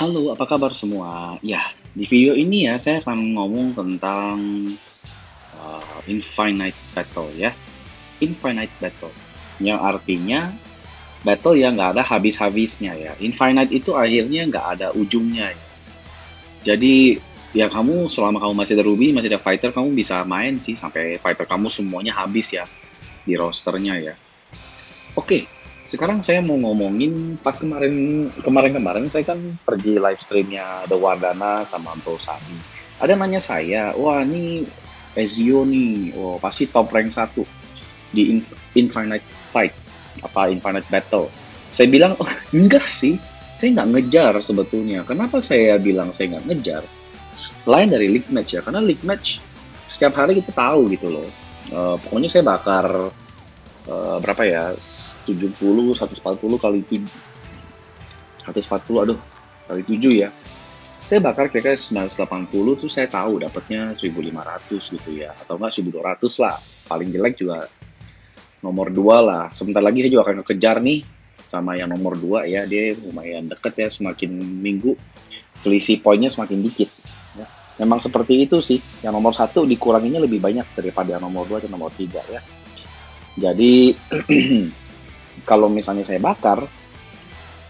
Halo, apa kabar semua? Ya, di video ini ya saya akan ngomong tentang Infinite Battle ya. Infinite Battle, yang artinya battle yang nggak ada habis-habisnya ya. Infinite itu akhirnya nggak ada ujungnya ya. Jadi ya kamu selama kamu masih ada Ruby, masih ada fighter, kamu bisa main sih sampai fighter kamu semuanya habis ya di rosternya ya. Oke, sekarang saya mau ngomongin pas kemarin saya kan pergi live streamnya The Wardana sama Bro Sabi. Ada nanya saya, wah ini Ezio nih, wah pasti top rank satu di Infinite Fight, apa Infinite Battle. Saya bilang, oh, enggak sih, saya nggak ngejar sebetulnya. Kenapa saya bilang saya nggak ngejar? Lain dari League Match ya, karena League Match setiap hari kita tahu gitu loh. Pokoknya saya bakar berapa ya, 70 140 kali 7, 140, aduh, kali 7 ya, saya bakar kira-kira 980 tuh saya tahu dapatnya 1500 gitu ya, atau enggak 1200 lah, paling jelek juga nomor 2 lah. Sebentar lagi saya juga akan kejar nih sama yang nomor 2 ya, dia lumayan deket ya, semakin minggu selisih poinnya semakin dikit ya. Memang seperti itu sih, yang nomor 1 dikuranginya lebih banyak daripada yang nomor 2 dan nomor 3 ya. Jadi kalau misalnya saya bakar,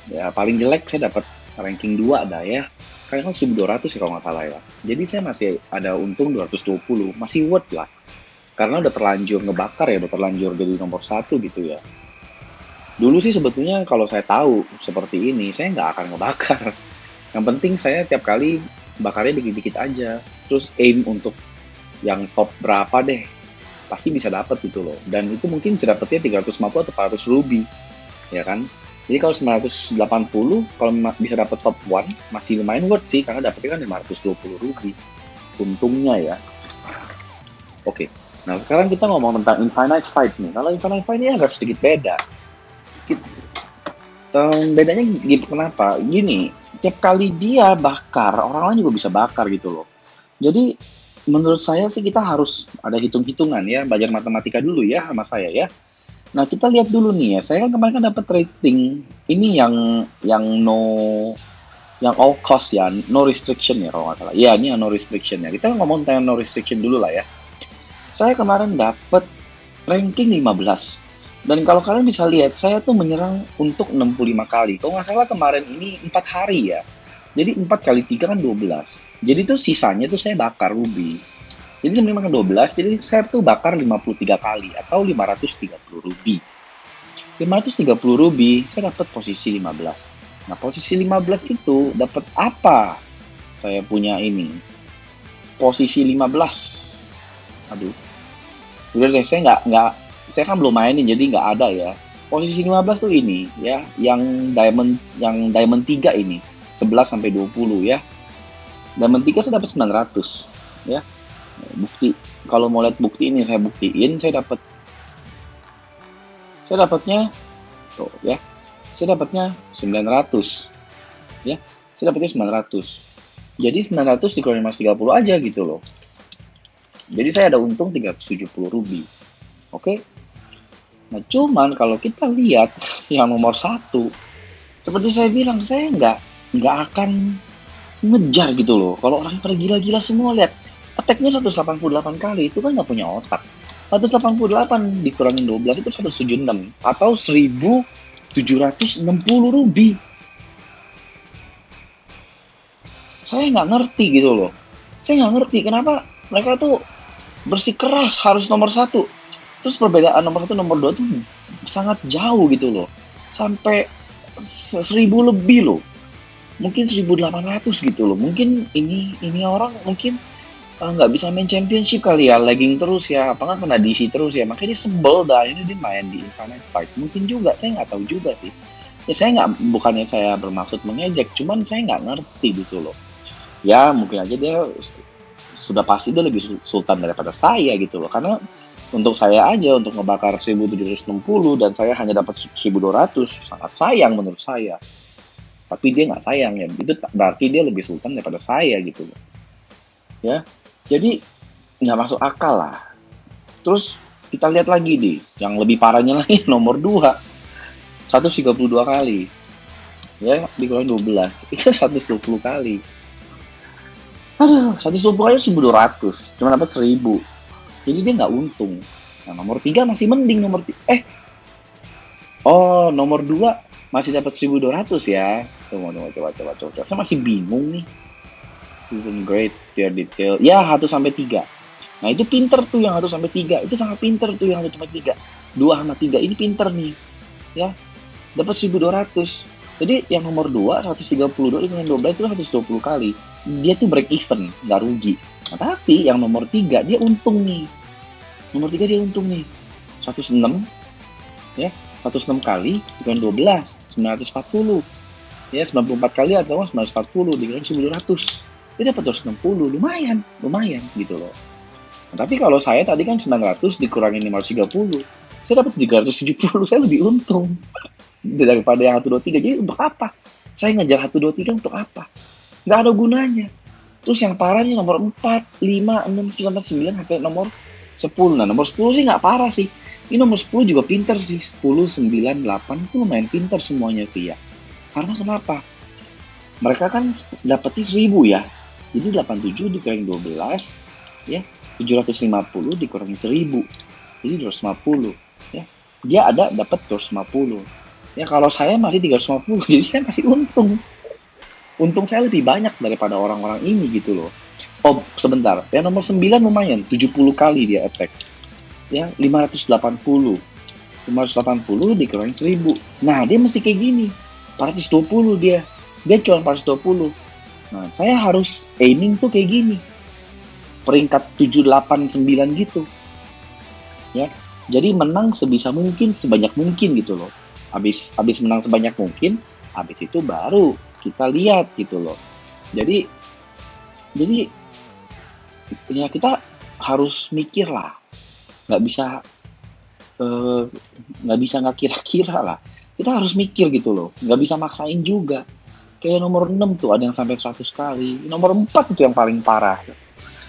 ya paling jelek saya dapat ranking 2 dah ya. Kayaknya kan 1200 ya kalau nggak salah ya. Jadi saya masih ada untung 220, masih worth lah. Karena udah terlanjur ngebakar ya, udah terlanjur jadi nomor 1 gitu ya. Dulu sih sebetulnya kalau saya tahu seperti ini, saya nggak akan ngebakar. Yang penting saya tiap kali bakarnya dikit-dikit aja. Terus aim untuk yang top berapa deh, pasti bisa dapat gitu loh. Dan itu mungkin bisa dapetnya 350 atau 400 ruby, ya kan? Jadi kalau 980, kalau bisa dapat top 1, masih lumayan worth sih, karena dapetnya kan 520 ruby. Untungnya ya. Oke, nah sekarang kita ngomong tentang Infinite Fight nih. Kalau Infinite Fight ini agak sedikit beda. Bedanya kenapa? Gini, tiap kali dia bakar, orang lain juga bisa bakar gitu loh. Jadi menurut saya sih kita harus ada hitung-hitungan ya, belajar matematika dulu ya sama saya ya. Nah, kita lihat dulu nih ya. Saya kan kemarin kan dapat rating ini yang all cost ya, no restriction ya kalau nggak salah. Ya, ini yang no restriction ya. Kita ngomong tentang no restriction dulu lah ya. Saya kemarin dapat ranking 15. Dan kalau kalian bisa lihat, saya tuh menyerang untuk 65 kali. Kalau nggak salah kemarin ini 4 hari ya. Jadi 4 kali 3 kan 12. Jadi tuh sisanya tuh saya bakar ruby. Jadi 5 kali 12, jadi saya tuh bakar 53 kali atau 530 ruby. 530 ruby, saya dapat posisi 15. Nah, posisi 15 itu dapat apa? Saya punya ini. Posisi 15. Aduh. Udah deh, saya kan belum mainin jadi nggak ada ya. Posisi 15 tuh ini ya, yang diamond 3 ini. 11 sampai 20 ya. Diamond 3 saya dapat 900 ya. Bukti, kalau mau lihat bukti ini saya buktiin, saya dapatnya tuh ya, saya dapatnya 900 ya, saya dapatnya 900. Jadi 900 dikurangi mas 30 aja gitu loh. Jadi saya ada untung 370 ruby. Oke. Nah cuman kalau kita lihat yang nomor 1, seperti saya bilang, saya nggak akan ngejar gitu loh. Kalau orang pada gila-gila semua, lihat attack-nya 188 kali, itu kan nggak punya otak. 188 dikurangin 12 itu 176 atau 1760 ruby. Saya nggak ngerti gitu loh. Saya nggak ngerti kenapa mereka tuh bersikeras harus nomor 1. Terus perbedaan nomor 1 nomor 2 tuh sangat jauh gitu loh. Sampai 1000 lebih loh. Mungkin 1800 gitu loh. Mungkin ini orang mungkin nggak bisa main championship kali ya, lagging terus ya, apa kan kena DC terus ya, makanya dia sebel dah, ini dia main di Infinite Fight. Mungkin juga, saya nggak tahu juga sih. Ya saya nggak, bukannya saya bermaksud mengejek, cuman saya nggak ngerti gitu loh. Ya mungkin aja dia sudah pasti dia lebih sultan daripada saya gitu loh, karena untuk saya aja untuk ngebakar 1760 dan saya hanya dapat 1200, sangat sayang menurut saya. Tapi dia nggak sayang ya, itu berarti dia lebih sultan daripada saya gitu loh. Ya, jadi nggak masuk akal lah. Terus kita lihat lagi nih, yang lebih parahnya lagi nomor 2, 132 kali. ya dikurangin 12 itu 120 kali. Aduh, 120 kali 1.200, cuma dapat 1.000. Jadi dia nggak untung. Nah, nomor 3 masih mending. Nomor 2 masih dapat 1.200 ya. Tunggu, coba. Saya masih bingung nih. Even great, pure detail. Ya, 1 sampai 3. Nah, itu pinter tuh yang 1 sampai 3. Itu sangat pinter tuh yang 1 sampai 3. 2 sama 3 ini pinter nih. Ya, dapat 1.200. Jadi yang nomor 2, 132 dengan 12 itu 120 kali. Dia tuh break even, nggak rugi. Nah, tapi yang nomor 3 dia untung nih. Nomor 3 dia untung nih. 106, ya. 106 kali dengan 12, 940. Ya, 94 kali atau 940 dikali 1.200. Dia dapat 260, lumayan gitu loh. Nah, tapi kalau saya tadi kan 900 dikurangin 530, saya dapat 370, saya lebih untung daripada yang 123. Jadi untuk apa? Saya ngejar 123 untuk apa? Nggak ada gunanya. Terus yang parah nih nomor 4, 5, 6, 9 sampai nomor 10. Nah, nomor 10 sih nggak parah sih. Ini nomor 10 juga pinter sih. 10, 9, 8 itu lumayan pinter semuanya sih ya. Karena kenapa? Mereka kan dapetnya 1.000 ya. Jadi 87 dikurangi 12, ya. 750 dikurangi 1.000. Jadi 250, ya. Dia ada dapat 250. Ya kalau saya masih 350, jadi saya masih untung. Untung saya lebih banyak daripada orang-orang ini gitu loh. Oh, sebentar. Yang nomor 9 lumayan, 70 kali dia attack. Ya, 580. 580 dikurangi 1.000. Nah, dia mesti kayak gini. 420 dia. Dia cuma 420. Nah, saya harus aiming tuh kayak gini. Peringkat 7, 8, 9 gitu. Ya. Jadi menang sebisa mungkin, sebanyak mungkin gitu loh. Habis menang sebanyak mungkin, habis itu baru kita lihat gitu loh. Jadi ya kita harus mikir lah. Nggak bisa nggak kira-kira lah. Kita harus mikir gitu loh. Nggak bisa maksain juga. Kayak nomor 6 tuh ada yang sampai 100 kali. Nomor 4 itu yang paling parah.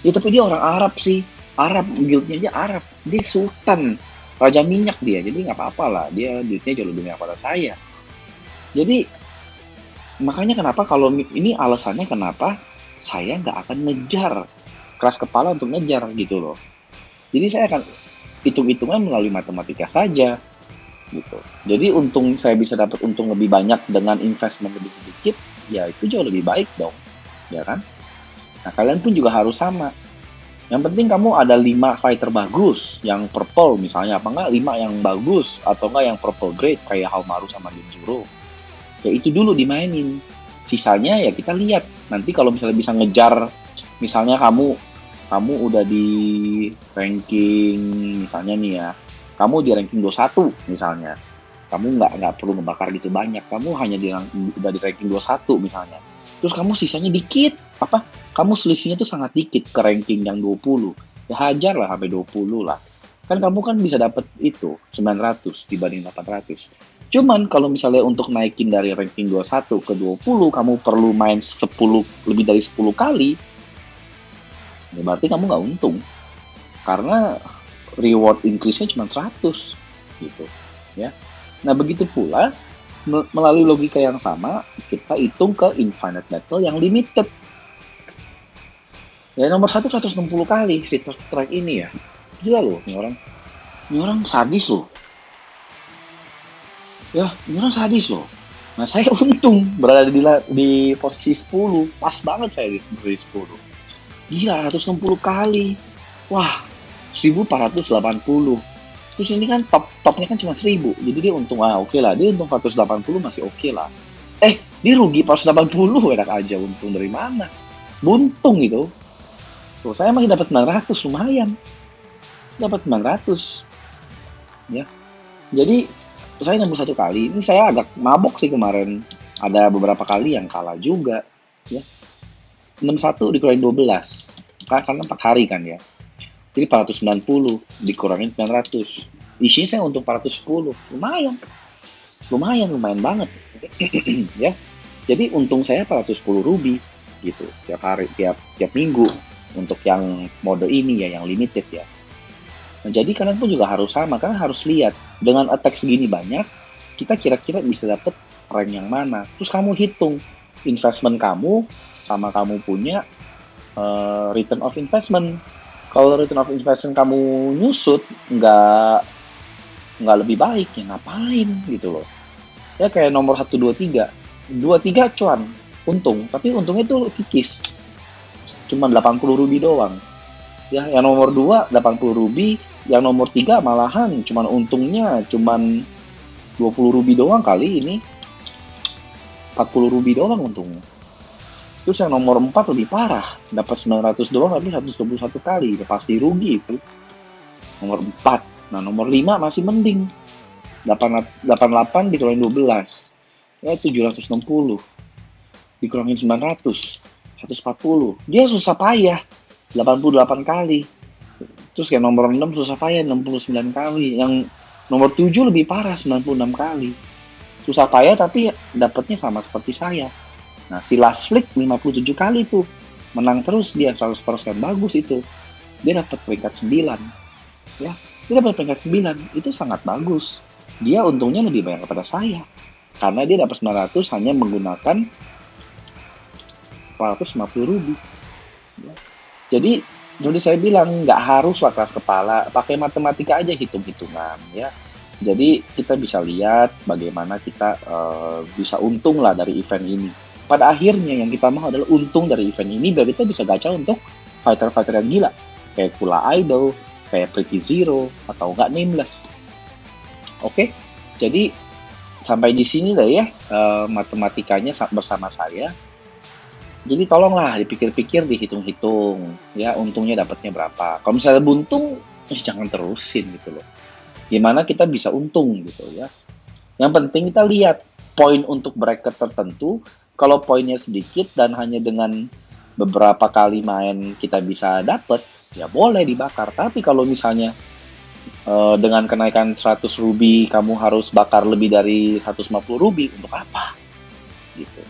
Ya tapi dia orang Arab sih. Arab, guildnya aja Arab. Dia sultan. Raja minyak dia. Jadi nggak apa-apa lah. Dia duitnya jauh lebih banyak pada saya. Jadi makanya kenapa kalau ini alasannya kenapa saya nggak akan ngejar. Keras kepala untuk ngejar gitu loh. Jadi saya akan hitung-hitungan melalui matematika saja gitu. Jadi untung saya bisa dapat untung lebih banyak dengan investment lebih sedikit, ya itu jauh lebih baik dong, ya kan? Nah kalian pun juga harus sama. Yang penting kamu ada 5 fighter bagus, yang purple misalnya, apa enggak 5 yang bagus, atau enggak yang purple grade kayak Haumaru sama Denjuro. Ya itu dulu dimainin. Sisanya ya kita lihat. Nanti kalau misalnya bisa ngejar, misalnya kamu udah di ranking misalnya nih ya, kamu di ranking 21 misalnya, kamu nggak perlu ngebakar gitu banyak, kamu hanya udah di ranking 21 misalnya, terus kamu sisanya dikit, kamu selisihnya tuh sangat dikit ke ranking yang 20, ya hajar lah sampai 20 lah, kan kamu kan bisa dapat itu 900 dibanding 800. Cuman kalau misalnya untuk naikin dari ranking 21 ke 20 kamu perlu main 10, lebih dari 10 kali, ya berarti kamu nggak untung karena reward increase-nya cuma 100 gitu ya. Nah begitu pula melalui logika yang sama kita hitung ke infinite battle yang limited. Ya nomor 1 160 kali si third strike ini ya. Gila loh ini orang sadis loh. Ya, ini orang sadis loh. Nah saya untung berada di posisi 10, pas banget saya di posisi 10. Gila 160 kali. Wah, 1480. Terus ini kan topnya kan cuma 1000. Jadi dia untung oke lah. Dia untung 480 masih oke lah. Dia rugi 480 enak aja, untung dari mana? Buntung gitu. Tuh, saya masih dapat 900 lumayan. Saya dapat 900. Ya. Jadi saya nembus 1 kali. Ini saya agak mabok sih kemarin. Ada beberapa kali yang kalah juga, ya. 61 dikurangin 12. Karena 4 hari kan ya. Jadi 490 dikurangin 900. Isinya saya untung 410. Lumayan banget. Ya. Jadi untung saya 410 ruby gitu tiap hari, tiap minggu untuk yang mode ini ya, yang limited ya. Nah, jadi kalian pun juga harus sama, karena harus lihat dengan attack segini banyak, kita kira-kira bisa dapat rank yang mana. Terus kamu hitung investment kamu sama kamu punya return of investment. Kalau return of investment kamu nyusut, nggak lebih baik, ya ngapain gitu loh. Ya kayak nomor 1, 2, 3. 2, 3 cuan, untung. Tapi untungnya tuh tipis. Cuma 80 rubi doang. Ya, yang nomor 2, 80 rubi. Yang nomor 3 malahan cuman untungnya cuman 20 rubi doang kali ini. 40 rubi doang untungnya. Terus yang nomor 4 lebih parah, dapat 900 doang tapi 121 kali, udah pasti rugi itu. Nomor 4. Nah, nomor 5 masih mending. 88 dikurangin 12. Ya 760. Dikurangin 900. 140. Dia susah payah. 88 kali. Terus kayak nomor 6 susah payah 69 kali. Yang nomor 7 lebih parah 96 kali. Susah payah tapi dapatnya sama seperti saya. Nah, si Last Flick 57 kali tuh. Menang terus dia 100%, bagus itu. Dia dapat peringkat 9. Ya, dia dapat peringkat 9. Itu sangat bagus. Dia untungnya lebih banyak daripada saya. Karena dia dapat 900 hanya menggunakan 450 rubi. Ya. Jadi, seperti saya bilang, nggak haruslah keras kepala. Pakai matematika aja hitung-hitungan. Ya. Jadi, kita bisa lihat bagaimana kita bisa untung lah dari event ini. Pada akhirnya yang kita mau adalah untung dari event ini biar kita bisa gacha untuk fighter-fighter yang gila. Kayak Kula Idol, kayak Pretty Zero, atau enggak Nameless. Oke, jadi sampai di sini lah ya matematikanya bersama saya. Jadi tolonglah dipikir-pikir, dihitung-hitung, ya untungnya dapatnya berapa. Kalau misalnya buntung, jangan terusin gitu loh. Gimana kita bisa untung gitu ya. Yang penting kita lihat poin untuk bracket tertentu. Kalau poinnya sedikit dan hanya dengan beberapa kali main kita bisa dapat, ya boleh dibakar. Tapi kalau misalnya dengan kenaikan 100 rubi kamu harus bakar lebih dari 150 rubi, untuk apa? Gitu.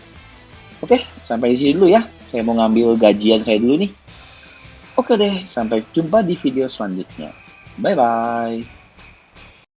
Oke, sampai di sini dulu ya. Saya mau ngambil gajian saya dulu nih. Oke deh, sampai jumpa di video selanjutnya. Bye-bye.